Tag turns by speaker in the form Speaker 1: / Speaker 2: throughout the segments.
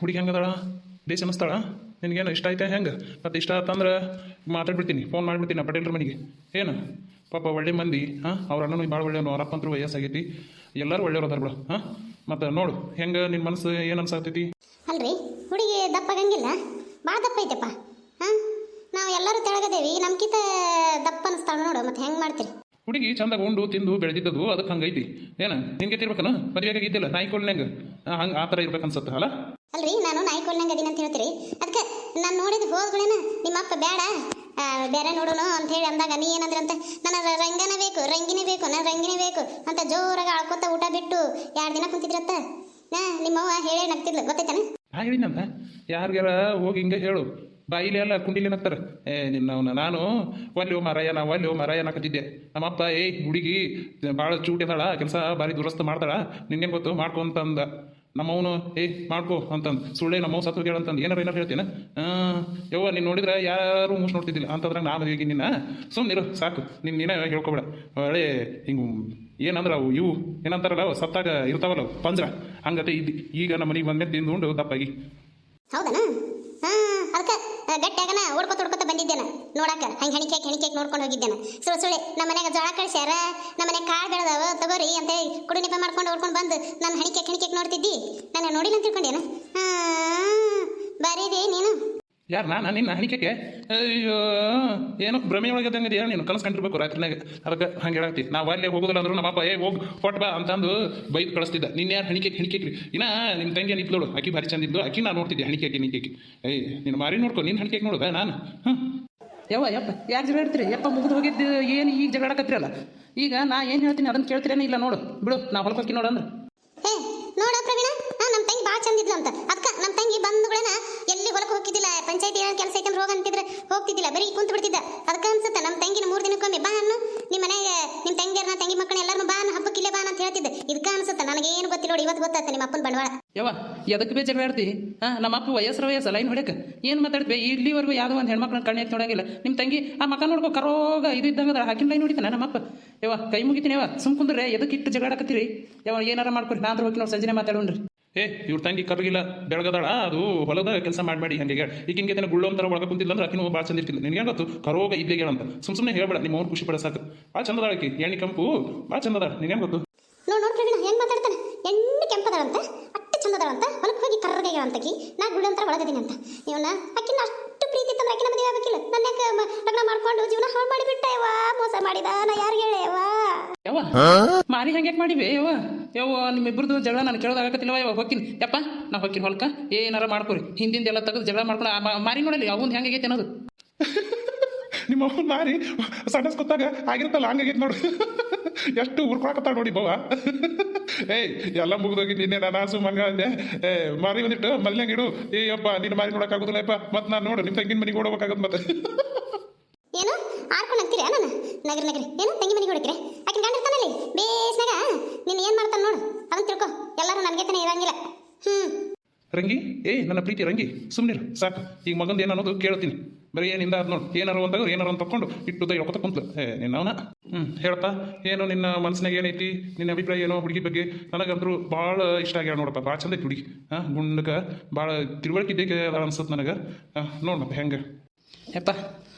Speaker 1: ಹುಡುಗಿ ಹೆಂಗದಾಳ ಬೇಸ್ ಅನ್ನಿಸ್ತಾಳ ನಿನಗೇನು ಇಷ್ಟ ಐತೆ ಹೆಂಗೆ ಮತ್ತು ಇಷ್ಟ ಆತಂದ್ರೆ ಮಾತಾಡ್ಬಿಡ್ತೀನಿ ಫೋನ್ ಮಾಡಿಬಿಡ್ತೀನಿ ಆ ಪಟೇಲ್ರ ಮನೆಗೆ ಏನು ಪಾಪ ಒಳ್ಳೆ ಮಂದಿ ಹಾಂ ಅವ್ರ ಅಣ್ಣನೂ ಭಾಳ ಒಳ್ಳೆಯವನು ಅವ್ರ ಅಪ್ಪಂತರೂ ವಯಸ್ಸಾಗೈತಿ ಎಲ್ಲರೂ ಒಳ್ಳೆಯವ್ರು ಅದಾರ ಬಿಡು ಹಾಂ ಮತ್ತು ನೋಡು ಹೆಂಗೆ ನಿನ್ನ ಮನಸ್ಸು ಏನು ಅನ್ಸಾತೈತಿ
Speaker 2: ಅಲ್ರಿ ಹುಡುಗಿ ದಪ್ಪಗಂಗಿಲ್ಲ ಭಾಳ ದಪ್ಪ ಐತಪ್ಪ ಹಾಂ ನಾವು ಎಲ್ಲರೂ ತೆಳಗದೇವಿ ನಮ್ಕಿಂತ ದಪ್ಪ ಅನಿಸ್ತಾಳ ನೋಡು ಮತ್ತೆ ಹೆಂಗೆ ಮಾಡ್ತೀರಿ
Speaker 1: ಹುಡುಗಿ ಚಂದಾಗ ಉಂಡು ತಿಂದು ಬೆಳೆದಿದ್ದದು ಅದಕ್ಕೆ ಹಂಗೈತಿ ಏನು ನಿನ್ಗೆ ಇರ್ಬೇಕನ ಮದುವೆಗೆ ಇದ್ದಿಲ್ಲ ನಾಯಿ ಕೊಡ್ಲಂಗೆ ಹಂಗೆ ಆ ಥರ ಇರ್ಬೇಕು ಅನ್ಸುತ್ತೆ ಅಲ್ಲ
Speaker 2: ಅಲ್ರಿ ನಾನು ನಾಯಿ ಕೊಡ್ಲಂಗೆ ಅದೀನಿ ಅಂತ ಹೇಳ್ತೀರಿ ಅದಕ್ಕೆ ನಾನು ನೋಡಿದ ಹೋದ್ಗಳೇನ ನಿಮ್ಮ ಅಪ್ಪ ಬೇಡ ಬೇರೆ ನೋಡೋಣ ಅಂತ ಹೇಳಿ ಅಂದಾಗ ನೀ ಏನಂದ್ರೆ ಅಂತ ನನ್ನ ರಂಗಿನೇ ಬೇಕು ನನ್ನ ರಂಗಿನೇ ಬೇಕು ಅಂತ ಜೋರಾಗಿ ಆಳ್ಕೊತ ಊಟ ಬಿಟ್ಟು 2 ದಿನ ಕುಂತಿದ್ರತ್ತ ನಿಮ್ಮವ್ವ ಹೇಳೇ ನಗ್ತಿದ್ಲು ಗೊತ್ತೈತಾನೆ
Speaker 1: ಹೇಳಿನಂತ ಯಾರಿಗಾರ ಹೋಗಿ ಹಿಂಗೆ ಹೇಳು ಬಾಯಿಲೆ ಎಲ್ಲ ಕುಂಡಿಲಿ ನಗ್ತಾರೆ ನಿನ್ನ ನಾನು ಒಲ್ಲೆವು ಮಾರಾಯ ನಾಕತ್ತಿದ್ದೆ ನಮ್ಮಪ್ಪ ಹುಡುಗಿ ಭಾಳ ಚೂಟಿದಾಳ ಕೆಲಸ ಭಾರಿ ದುರಸ್ತ ಮಾಡ್ತಾಳ ನಿನ್ನೇನು ಗೊತ್ತು ಮಾಡ್ಕೊ ಅಂತಂದ ನಮ್ಮವನು ಮಾಡ್ಕೋ ಅಂತಂದು ಸುಳ್ಳೆ ನಮ್ಮವ್ ಸತ್ತು ಹೋಗ್ಯಾಳ ಅಂತಂದು ಏನಾರು ಹೇಳ್ತೇನೆ ಯವ್ವ ನೀನು ನೋಡಿದ್ರೆ ಯಾರು ಮೂಸ್ ನೋಡ್ತಿದ್ದಿಲ್ಲ ಅಂತಂದ್ರೆ ನಾನು ಮದುವೆಗೆ ನಿನ್ನ ಸುಮ್ಮನಿರು ಸಾಕು ನೀನೇ ಹೇಳ್ಕೊಬೇಡ ಒಳ್ಳೆ ಹಿಂಗೆ ಏನಂದ್ರೆ ಅವು ಇವು ಏನಂತಾರಲ್ಲ ಸತ್ತಾಗ ಇರ್ತಾವಲ್ಲ ಪಂಜರ ಹಂಗತೆ ಈಗ ನಮ್ಮ ಮನೆಗೆ ಬಂದ್ಮೇಲೆ ತಿಂದು ದಪ್ಪಾಗಿ
Speaker 2: ಹೌದಾ ಅದಕ್ಕೆ ಗಟ್ಟಿಯಾಗನ ಓಡ್ಕೊತ ಬಂದಿದ್ದೇನೆ ನೋಡಾಕ ಹಂಗೆ ಹೆಣಿಕೆ ನೋಡ್ಕೊಂಡು ಹೋಗಿದ್ದೇನೆ ಸುಳ್ಳೆ ನಮ್ಮ ಮನ್ಯಾಗ ಜೋಳ ಕಳ್ಸ್ಯಾರ ನಮ್ಮ ಮನ್ಯಾಗ ಕಾಳು ಬೆಳೆದವ ತಗೋರಿ ಅಂತ ಕುಡಿ ನೆಪ ಮಾಡ್ಕೊಂಡು ಓಡ್ಕೊಂಡು ಬಂದು ನಾನು ಹೆಣಿಕೆ ನೋಡ್ತಿದ್ದಿ ನಾನು ನೋಡಿಲ್ಲ ಅಂತ ತಿಳ್ಕೊಂಡೇನ ಬಾರಿ ನೀನು
Speaker 1: ಯಾರು ನಾನು ನಿನ್ನ ಹಣಿಕೆಗೆ ಅಯ್ಯೋ ಏನೋ ಭ್ರಮೆ ಒಳಗದಂಗೆ ನೀನು ಕನಸ್ಕೊಂಡಿರ್ಬೇಕು ರಾತ್ರಿನಾಗ ಅದಕ್ಕೆ ಹಂಗೆ ಹೇಳತ್ತಿ ನಾವು ಅಲ್ಲೇ ಹೋಗೋದಿಲ್ಲ ಅಂದ್ರು ನಮ್ಮಪ್ಪ ಹೋಗಿ ಹೊಟ್ಟು ಬಾ ಅಂತಂದು ಬೈದು ಕಳಿಸ್ತಿದ್ದ ನಿನ್ನ ಯಾರು ಹಣಿಕೆ ಇನ್ನ ನಿಮ್ಮ ತಂಗಿ ನಿಂತ್ಲೋಳು ಆಕಿ ಭಾರಿ ಚಂದಿದ್ದು ಆಕಿ ನಾನು ನೋಡ್ತಿದ್ದೆ ಹಣಿಕೆ ನೀನು ಮಾರಿ ನೋಡ್ಕೊ ನಿನ್ನ ಹಣಿಕೆ ನೋಡು ನಾನು
Speaker 3: ಯಪ್ಪ ಯಾರು ಜಗಳ ಆಡ್ತೀರಿ ಯಪ್ಪ ಮುಗಿದು ಹೋಗಿದ್ದು ಏನು ಈಗ ಜಗಳ ಆಡಕತ್ತೀರಲ್ಲ ಈಗ ನಾ ಏನು ಹೇಳ್ತೀನಿ ಅದನ್ನು ಕೇಳ್ತೀರೇನೇ ಇಲ್ಲ ನೋಡು ಬಿಡು ನಾ ಹೊಲಕ್ಕೆ ನೋಡು ಅಂದ್ರೆ
Speaker 2: ನೋಡ ಪ್ರವೀಣ ನಮ್ಮ ತಂಗಿ ಭಾಳ ಚಂದಿದ್ಲು ಅಂತ ಅದಕ್ಕೆ ನಮ್ಮ ತಂಗಿ ಬಂದುಗಳನ್ನ ಎಲ್ಲಿ ಹೊಲಕ್ಕೆ ಹೋಗ್ತಿದ್ದಿಲ್ಲ ಪಂಚಾಯತಿ ಕೆಲಸ ಐತಂದ್ರೆ ಹೋಗಂತಿದ್ರೆ ಹೋಗ್ತಿದ್ದಿಲ್ಲ ಬರೀ ಕುಂತು ಬಿಡ್ತಿದ್ದ ಅದಕ್ಕೆ ಅನ್ಸುತ್ತೆ ನಮ್ಮ ತಂಗಿನ 3 ದಿನಕ್ಕೊಮ್ಮೆ ಬಾ ಅನ್ನು ನಿಮ್ಮ ಮನೆಗೆ ನಿಮ್ಮ ತಂಗಿಯರ್ನ ತಂಗಿ ಮಕ್ಕಳನ್ನ ಎಲ್ಲರೂ ಬಾ ಹಬ್ಬಕ್ಕೆ ಇಲ್ಲೇ ಬಾ ಅಂತ ಹೇಳ್ತಿದ್ದೆ ಇದಕ್ಕೆ ಅನ್ಸುತ್ತೆ ನನಗೇನು ಗೊತ್ತಿಲ್ಲ ನೋಡಿ ಇವತ್ತು ಗೊತ್ತಾಗ್ತದೆ ನಿಮ್ಮ ಅಪ್ಪನ ಬಂಡವಾಳ
Speaker 3: ಯವ್ವ ಎದಕ್ಕೆ ಬೇ ಜಗಳ ಆಡ್ತಿ ನಮ್ಮ ಅಪ್ಪ ವಯಸ್ಸು ಲೈನ್ ಹೊಡ್ಯಕ್ಕೆ ಏನು ಮಾತಾಡ್ತೀವಿ ಇಲ್ಲಿವರೆಗೂ ಯಾವುದೋ ಒಂದು ಹೆಣ್ಮಕ್ಳನ್ನ ಕಣ್ಣು ಎತ್ತಿ ನೋಡಂಗಿಲ್ಲ ನಿಮ್ಮ ತಂಗಿ ಆ ಮಕ್ಕ ನೋಡ್ಕೊ ಕರೋಗ ಇದು ಇದ್ದಂಗೆ ಹಾಕಿನ ಲೈನ್ ಹೊಡಿತಾನೆ ನಮ್ಮಪ್ಪ ಯವ್ವ ಕೈ ಮುಗಿತೀನಿ ಯವ್ವ ಸುಮ್ ಕುಂದ್ರೆ ಎದಕ್ಕೆ ಇಟ್ಟು ಜಗಳ ಆಡಕತ್ತೀರಿ ಯವ್ವ ಏನಾರ ಮಾಡ್ಕೊರಿ ನಾ ಹೋಗಿ ನಾವು ಸಂಜೆ ಮಾತಾಡೋಣ್ರಿ
Speaker 1: ಇವ್ರ ತಂಗಿ ಕರಗಿಲ್ಲ ಬೆಳಗದಾಳ ಅದು ಹೊಲದ ಕೆಲಸ ಮಾಡಿ ಹಂಗೆ ಈಗ ಹಿಂಗೆ ಗುಳ್ಳು ಅಂತಾರ ಒಳಗೆ ಕುಂತಿಲ್ಲ ಅಂದ್ರೆ ಆಕಿನೂ ಭಾಳ ಚಂದ ಇರ್ತಿಲ್ಲ ನಿನ್ಗೆ ಗೊತ್ತು ಕರೋಗ ಇದ್ದೇ ಅಂತ ಸುಮ್ಮನೆ ಹೇಳ್ಬೇಡ ನಿಮ್ಮ ಅವ್ನು ಖುಷಿ ಪಡ ಸಾಕು ಭಾಳ ಚಂದದಾಳ ಆಕಿ ಎಣ್ಣೆ ಕೆಂಪು ಭಾಳ ಚಂದದಾಳ ನಿನ್ಗೇನು ಗೊತ್ತು
Speaker 2: ನೋಡ್ ಪ್ರವೀಣ ಹೆಂಗ್ ಮಾತಾಡ್ತಾನೆ ಎಣ್ಣೆ ಕೆಂಪದಾಳಂತ ಅಷ್ಟು ಚಂದದಾಳಂತ ಹೊಲಕ್ಕೆ ಹೋಗಿ ಕರ್ರಗೆ ಅಂತಕಿ ನಾ ಗುಳ್ಳು ಅಂತ ಒಳಗದೀನಿ ಅಂತ ಇವನ್ನ ಆಕಿನ ಅಷ್ಟು ಪ್ರೀತಿ ಇತ್ತಂದ್ರೆ ಆಕಿನ ಮದುವೆ ಆಗಬೇಕಿಲ್ಲ ನನ್ನ ಲಗ್ನ ಮಾಡ್ಕೊಂಡು ಜೀವನ ಹಾಳು ಮಾಡಿಬಿಟ್ಟ ಮೋಸ ಮಾಡಿದ ನಾ ಯಾರು ಹೇಳೇವಾ
Speaker 3: ಯವ್ವ ಮಾರಿ ಹಂಗೆ ಮಾಡಿವೆ ಯವ್ವ ನಿಮ್ಮಿಬ್ಬರದು ಜಗಳ ನಾನು ಕೇಳೋದಾಗತ್ತಿಲ್ವ ಯವ್ವ ಹೋಗ್ತೀನಿ ಯಪ್ಪ ನಾ ಹೋಗ್ತೀನಿ ಹೊಲ್ಕ ಏನಾರ ಮಾಡ್ಕೊರಿ ಹಿಂದಿಂದ ಎಲ್ಲ ತೆಗೆದು ಜಗಳ ಮಾಡ್ಕೊಂಡು ಮಾರಿ ನೋಡಲಿ ಅವಂದು ಹೆಂಗಾಗೈತೆ ಅನ್ನೋದು
Speaker 1: ನಿಮ್ಮ ಅವ್ನು ಮಾರಿ ಸಡಸ್ಕೊತ್ತಾಗ ಆಗಿರುತ್ತಲ್ಲ ಹಂಗಾಗೈತೆ ನೋಡು ಎಷ್ಟು ಉರ್ಕೊಳಕತ್ತಾಳ ನೋಡಿ ಬವ್ವ ಎಲ್ಲ ಮುಗಿದೋಗಿ ನಿನ್ನೆ ನಾನು ಸುಮ್ಮಂಗ ಅಂದೆ ಮಾರಿ ಒಂದಿಟ್ಟು ಮಲ್ನಂಗೆ ಇಡು ಅಪ್ಪ ನೀನು ಮಾರಿ ನೋಡೋಕ್ಕಾಗೋದಿಲ್ಲಪ್ಪ ಮತ್ತೆ ನಾನು ನೋಡು ನಿಮ್ಮ ತಂಗಿನ ಮನೆಗೆ ಓಡೋಬೇಕಾಗದು ಮತ್ತೆ
Speaker 2: ಏನು ಆರ್ಕೊಂಡು ಅಂತೀರಿ ನಾನು ನಗರಿ ಏನು ತಂಗಿ ಮನೆಗೆ ಹೊಡಿತೀರಿ ಆಕಿನ ಗಂಡ ಇರ್ತಾನಲ್ಲಿ ಬೇಸ್ನಾಗ ನೀನು ಏನು ಮಾಡ್ತಾನೆ ನೋಡು ಅದನ್ನ ತಿಳ್ಕೊ ಎಲ್ಲರೂ ನನಗೆ ತಾನೇ ಇರಂಗಿಲ್ಲ
Speaker 1: ರಂಗಿ ನನ್ನ ಪ್ರೀತಿ ರಂಗಿ ಸುಮ್ಮನಿರು ಸಾಕು ಈಗ ಮಗಂದು ಏನು ಅನ್ನೋದು ಕೇಳ್ತೀನಿ ಬರೀ ಏನಿಂದ ಅದು ನೋಡಿ ಏನಾರು ಅಂದಾಗ ಏನಾರು ಅಂತ ತಗೊಂಡು ಇಟ್ಟು ಹೇಳ್ಕೊತ ಕುಂತ್ಲು ನಿನ್ನವನ ಹೇಳಪ್ಪ ಏನು ನಿನ್ನ ಮನಸ್ಸಿನಾಗ ಏನೈತಿ ನಿನ್ನ ಅಭಿಪ್ರಾಯ ಏನೋ ಹುಡುಗಿ ಬಗ್ಗೆ ನನಗಂತರೂ ಭಾಳ ಇಷ್ಟ ಆಗ್ಯಾಳ ನೋಡಪ್ಪ ಭಾಳ ಚಂದ ಐತಿ ಹುಡುಗಿ ಗುಂಡಕ್ಕೆ ಭಾಳ ತಿಳುವಳಿಕೆ ಇದ್ದೇಕೆ ಅನ್ಸುತ್ತೆ ನನಗೆ ನೋಡಪ್ಪ ಹೆಂಗೆ
Speaker 3: ಯಪ್ಪ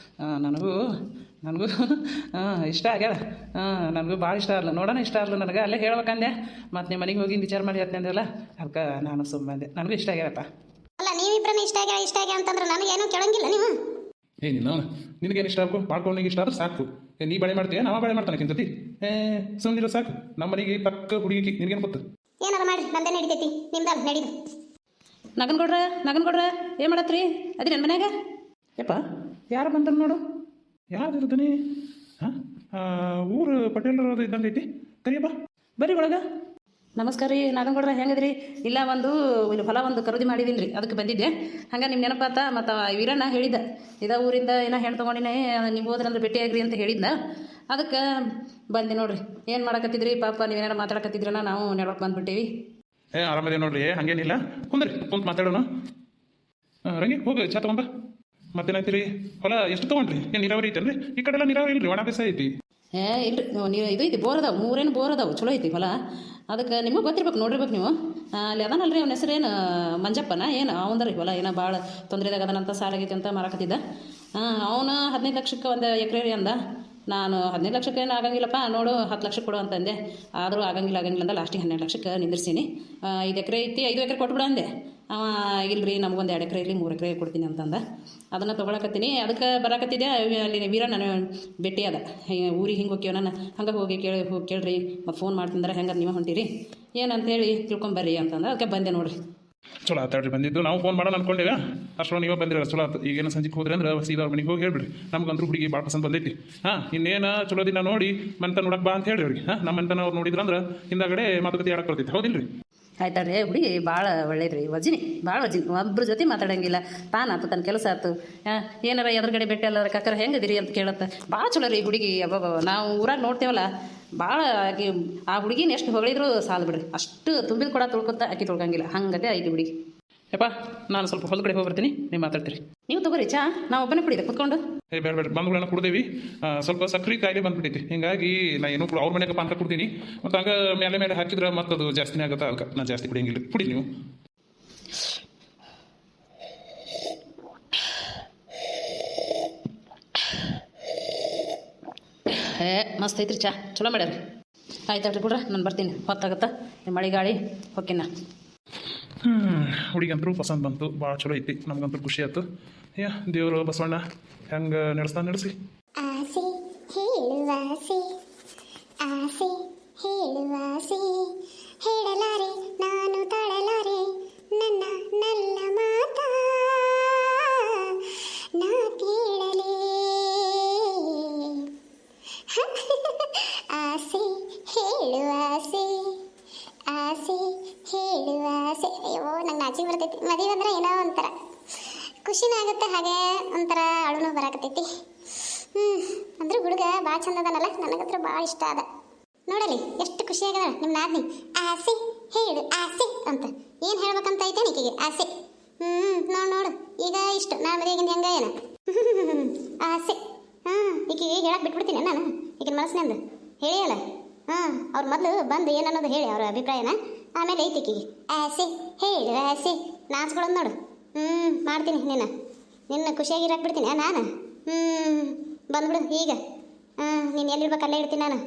Speaker 3: ನನಗೂ ಇಷ್ಟ ಆಗ್ಯಾಳ ನನಗೂ ಭಾಳ ಇಷ್ಟ ಆಗಲ್ಲ ನೋಡೋಣ ಇಷ್ಟ ಆಗಲ್ಲ ನನಗೆ ಅಲ್ಲೇ ಹೇಳ್ಬೇಕಂದೆ ಮತ್ತು ನಿಮ್ಮ ಮನೆಗೆ ಹೋಗಿ ವಿಚಾರ ಮಾಡಿ ಅಂದೆಲ್ಲ ಅದಕ್ಕೆ ನಾನು ಸುಮ್ಮನೆ ನನಗೂ ಇಷ್ಟ ಆಗ್ಯಾರಪ್ಪ
Speaker 2: ಅಲ್ಲ ನೀವಿಬ್ಬರನ್ನ ಇಷ್ಟ ಆಗ್ಯಾಳ ಅಂತಂದ್ರೆ ನನಗೇನು ಕೇಳಂಗಿಲ್ಲ ನೀವು
Speaker 1: ನಿನಗೇನು ಇಷ್ಟ ಆಗು ಮಾಡ್ಕೊಳ್ಳೋನಿಗೆ ಇಷ್ಟ ಆದ್ರೆ ಸಾಕು ನೀ ಬಳೆ ಮಾಡ್ತೀಯ ನಾವ ಬಳೆ ಮಾಡ್ತಾನೆ ಕಿಂತತಿ ಸುಮ್ಮನಿರೋ ಸಾಕು ನಮ್ಮ ಮನೆಗೆ ಪಕ್ಕ ಹುಡುಗಿ ನಿನಗೇನು ಗೊತ್ತು
Speaker 2: ಏನಾರ ಮಾಡಿ ನಂದೇ ನಡೀತೈತಿ ನಿಮ್ದು ನಡೀದು
Speaker 3: ನಗನ್ಗೌಡ್ರ ಏನು ಮಾಡತ್ರಿ ಅದಿ ನನ್ನ ಮನ್ಯಾಗ ಯಪ್ಪ ಯಾರು ಬಂದರು ನೋಡು ಯಾರು ಇರ್ತಾನೆ
Speaker 1: ಊರು ಪಟೇಲರು ಇದ್ದಂಗೆ ಐತಿ ಕರಿಯಪ್ಪ
Speaker 3: ಬರ್ರಿ ಒಳಗೆ ನಮಸ್ಕಾರ ರೀ ನಾಗನಗೌಡ್ರ ಹೆಂಗದ್ರಿ ಇಲ್ಲ ಇಲ್ಲಿ ಹೊಲ ಒಂದು ಖರೀದಿ ಮಾಡಿದೀನಿ ರೀ ಅದಕ್ಕೆ ಬಂದಿದ್ದೆ ಹಂಗೆ ನಿಮ್ಮ ನೆನಪಾತ ಮತ್ತು ವೀರಣ್ಣ ಹೇಳಿದ್ದ ಊರಿಂದ ಏನೋ ಹೆಣ್ಣು ತೊಗೊಂಡಿನೇ ನೀವು ಹೋದ್ರಂದ್ರೆ ಭೇಟಿಯಾಗ್ರಿ ಅಂತ ಹೇಳಿದ್ದ ಅದಕ್ಕೆ ಬಂದೆ ನೋಡ್ರಿ ಏನು ಮಾಡಕತ್ತಿದ್ರಿ ಪಾಪ ನೀವೇನಾರು ಮಾತಾಡಕತ್ತಿದ್ರನ ನಾವು ನೆಡಕ್ಕೆ ಬಂದುಬಿಟ್ಟೇವಿ
Speaker 1: ಆರಾಮದೇ ನೋಡ್ರಿ ಹಂಗೇನಿಲ್ಲ ಕುಂತು ಮಾತಾಡೋಣ ರಂಗಿ ಹೋಗಿ ಚಾ ತಗೊಂಬ ಮತ್ತೇನಾಯ್ತಿರಿ ಹೊಲ ಎಷ್ಟು ತೊಗೊಂಡ್ರಿ ಏನು ನೀರಾವರಿ ಐತೇನ್ರಿ ಈ ಕಡೆ ಎಲ್ಲ ನೀರಾವರಿ ಇಲ್ರಿ ಒಣ ಬೇಸಾಯ ಐತಿ
Speaker 3: ಇಲ್ರಿ ನೀವು ಇದು ಐತಿ ಬೋರ್ ಅದಾವೆ 3 ಬೋರ್ ಅದಾವೆ ಚಲೋ ಐತಿ ಹೊಲ ಅದಕ್ಕೆ ನಿಮಗೆ ಗೊತ್ತಿರ್ಬೇಕು ನೋಡಿರ್ಬೇಕು ನೀವು ಅಲ್ಲಿ ಅದಾನಲ್ರಿ ಅವ್ನ ಹೆಸರೇನು ಮಂಜಪ್ಪನ ಏನು ಅವಂದ್ರಿ ಹೊಲ ಏನೋ ಭಾಳ ತೊಂದರೆದಾಗ ಅದನಂತ ಸಾಲಾಗೈತಿ ಅಂತ ಮಾರಾಕತ್ತಿದ್ದ ಅವನು 15 ಲಕ್ಷಕ್ಕೆ ಒಂದು ಎಕರೆ ಅಂದ. ನಾನು 15 ಲಕ್ಷಕ್ಕೆ ಏನು ಆಗಂಗಿಲ್ಲಪ್ಪ ನೋಡು 10 ಲಕ್ಷ ಕೊಡು ಅಂತಂದೆ. ಆದರೂ ಆಗಂಗಿಲ್ಲ ಅಂದ ಲಾಸ್ಟಿಗೆ 12 ಲಕ್ಷಕ್ಕೆ ನಿಂದಿರ್ಸೀನಿ. 5 ಎಕರೆ ಐತಿ 5 ಎಕರೆ ಕೊಟ್ಬಿಡ ಅಂದೆ. ಅವ ಇಲ್ರಿ ನಮಗೊಂದು 2 ಎಕರೆ ಇರಲಿ 3 ಎಕರೆ ಕೊಡ್ತೀನಿ ಅಂತಂದ. ಅದನ್ನು ತೊಗೊಳಕತ್ತೀನಿ. ಅದಕ್ಕೆ ಬರಾಕತ್ತಿದ್ದೆ ಅಲ್ಲಿ ವೀರ ನಾನು ಭೇಟಿ ಅದ ಊರಿಗೆ ಹಿಂಗೆ ಹೋಗ್ಯವ ನಾನು ಹಂಗೆ ಹೋಗಿ ಕೇಳ್ರಿ ಮತ್ತು ಫೋನ್ ಮಾಡ್ತಿಂದ್ರೆ ಹೆಂಗೆ ನೀವು ಹೊಂಟಿರಿ ಏನಂತೇಳಿ ತಿಳ್ಕೊಂಬರ್ರಿ ಅಂತಂದ್ರೆ ಅದಕ್ಕೆ ಬಂದೆ ನೋಡ್ರಿ.
Speaker 1: ಚಲೋ ಆತಾಡ್ರಿ ಬಂದಿದ್ದು. ನಾವು ಫೋನ್ ಮಾಡೋಣ ಅನ್ಕೊಂಡೇವೆ, ಅಷ್ಟೊಂದು ನೀವೇ ಬಂದಿರ ಚಲೋ ಆತು. ಈಗೇನು ಸಂಜೆಗೆ ಹೋದ್ರಿ ಅಂದ್ರೆ ಸೀದಾ ಅವ್ರ ಮನೆಗೆ ಹೋಗಿ ಹೇಳ್ಬಿಡ್ರಿ ನಮ್ಗಂದ್ರೂ ಹುಡುಗಿ ಭಾಳ ಪಸಂದ್ ಬಂದೈತಿ. ಇನ್ನೇನು ಚಲೋ ದಿನ ನೋಡಿ ಮಂತ ನೋಡಕ್ಕೆ ಬಾ ಅಂತ ಹೇಳಿ ಅವ್ರಿಗೆ. ನಮ್ಮ ಮಂತನ ಅವ್ರು ನೋಡಿದ್ರಂದ್ರೆ ಹಿಂದಾಗಡೆ ಮಾತುಕತೆ ಆಡಕ್ಕೆ ಬರ್ತೈತಿ. ಹೌದಿಲ್ರಿ?
Speaker 3: ಆಯ್ತಾಡ್ರಿ ಹುಡುಗಿ ಭಾಳ ಒಳ್ಳೇದ್ರಿ, ವಜಿನಿ ಭಾಳ ವಜಿನಿ. ಒಬ್ರ ಜೊತೆ ಮಾತಾಡಂಗಿಲ್ಲ, ತಾನಾತು ತನ್ನ ಕೆಲಸ ಆಯ್ತು. ಏನಾರ ಎದುರುಗಡೆ ಬೆಟ್ಟ ಎಲ್ಲರ ಕಕ್ಕರ ಹೆಂಗದಿರಿ ಅಂತ ಕೇಳತ್ತೆ. ಭಾಳ ಚಲೋ ರೀ ಹುಡುಗಿ. ಅಬ್ಬ ನಾವು ಊರಾಗ ನೋಡ್ತೇವಲ್ಲ ಭಾಳ ಆಕಿ ಆ ಹುಡುಗಿನ ಎಷ್ಟು ಹೊಗಳಿದ್ರು ಸಾಲು ಬಿಡ್ರಿ. ಅಷ್ಟು ತುಂಬಿದ ಕೂಡ ತುಳ್ಕೊತ ಆಕಿ ತೊಳ್ಕಂಗಿಲ್ಲ, ಹಂಗತೆ ಐತಿ ಹುಡುಗಿ.
Speaker 1: ಯಪ್ಪ ನಾನು ಸ್ವಲ್ಪ ಹೊಲ ಕಡೆ ಹೋಗ್ಬರ್ತೀನಿ, ನೀವು ಮಾತಾಡ್ತೀರಿ.
Speaker 3: ನೀವು ತಗೋರಿ ಚಾ, ನಾವು ಒಬ್ಬನೇ ಕುಡಿದೆ ಕುತ್ಕೊಂಡು.
Speaker 1: ಬೇಡ ಬಂಧುಗಳನ್ನ ಕುಡ್ದೇವಿ. ಸ್ವಲ್ಪ ಸಕ್ರೆ ಕಾಯಿಲೆ ಬಂದ್ಬಿಟ್ಟೈತಿ. ಹಿಂಗಾಗಿ ನಾ ಏನೋ ಅವ್ರ ಮನೆಗೆ ಪಾನಕ ಕುಡ್ತೀನಿ. ಮತ್ತು ಹಂಗೆ ಮೇಲೆ ಹಾಕಿದ್ರೆ ಮತ್ತೆ ಅದು ಜಾಸ್ತಿನೇ ಆಗುತ್ತೆ. ಅದಕ್ಕೆ ನಾನು ಜಾಸ್ತಿ ಕುಡಿಯಂಗಿಲ್ಲ. ಕುಡಿ ನೀವು.
Speaker 3: ಮಸ್ತ್ ಐತ್ರಿ ಚಾ, ಚಲೋ ಮಾಡ್ಯಾರ. ಆಯ್ತಾಳ್ರಿ ಕೊಡ್ರ, ನಾನು ಬರ್ತೀನಿ. ಹೊತ್ತಾಗತ್ತಾ ಮಳೆ ಗಾಳಿ ಹೊಕ್ಕಿನ.
Speaker 1: ಹುಡುಗಂತರೂ ಪಸಂದ್ ಬಂತು, ಭಾಳ ಚಲೋ ಐತಿ. ನಮ್ಗಂತೂ ಖುಷಿ ಆಯ್ತು. ದೇವರು ಬಸವಣ್ಣ ಹೆಂಗೆ ನಡೆಸಿ.
Speaker 2: ಆಸೆ ಹೇಳುವಾಸೆ, ಆಸೆ ಹೇಳುವಾಸೆ, ಹೇಳಲಾರೆ ನಾನು ತಾಳಲಾರೆ ನನ್ನ ನನ್ನ ಮಾತ ನಾ ಕೇಳಲೇ. ಆಸೆ ಹೇಳುವಾಸೆ, ಆಸೆ ಹೇಳುವಾಸೆ. ಅಯ್ಯೋ ನಂಗೆ ನಾಚಿಗೆ ಬರ್ತೈತಿ. ಮದುವೆ ಅಂದ್ರೆ ಏನೋ ಒಂಥರ ಖುಷಿನೂ ಆಗುತ್ತೆ, ಹಾಗೆ ಒಂಥರ ಅಳುನೂ ಬರಾಕತ್ತೈತಿ. ಅಂದ್ರೆ ಹುಡುಗ ಭಾಳ ಚಂದ ಅದನಲ್ಲ, ನನಗಂತ್ರ ಭಾಳ ಇಷ್ಟ ಅದ. ನೋಡಲಿ ಎಷ್ಟು ಖುಷಿಯಾಗದ ನಿಮ್ಮ ನಾದ್ನಿ. ಆಸೆ ಹೇಳು ಆಸೆ ಅಂತ ಏನು ಹೇಳ್ಬೇಕಂತ ಐತೆ ಈಕೆಗೆ ಆಸೆ. ನೋಡು ಈಗ ಇಷ್ಟು ನಾನು ಮದುವೆಗಿಂದ ಹೆಂಗ ಏನ ಆಸೆ. ಈಕೆಗೆ ಹೇಳಕ್ಕೆ ಬಿಟ್ಬಿಡ್ತೀನಿ ನಾನು. ಈಗಿನ ಮನಸ್ಸಿನಿಂದ ಹೇಳಿಯಲ್ಲ. ಅವ್ರ ಮೊದಲು ಬಂದು ಏನನ್ನೋದು ಹೇಳಿ ಅವ್ರ ಅಭಿಪ್ರಾಯನ, ಆಮೇಲೆ ಐತಿ ಈಕೆಗೆ ಆಸೆ ಹೇಳು ಆಸೆ. ನಾಚ್ಕೊಳ್ಳೋದು ನೋಡು. ಮಾಡ್ತೀನಿ ನಿನ್ನ ಖುಷಿಯಾಗಿ ಇರಾಕ್ಬಿಡ್ತೀನಿ ನಾನು. ಬಂದ್ಬಿಡು ಈಗ. ನೀನು ಎಲ್ಲಿರ್ಬೇಕು ಅಲ್ಲೇ ಇಡ್ತೀನಿ ನಾನು.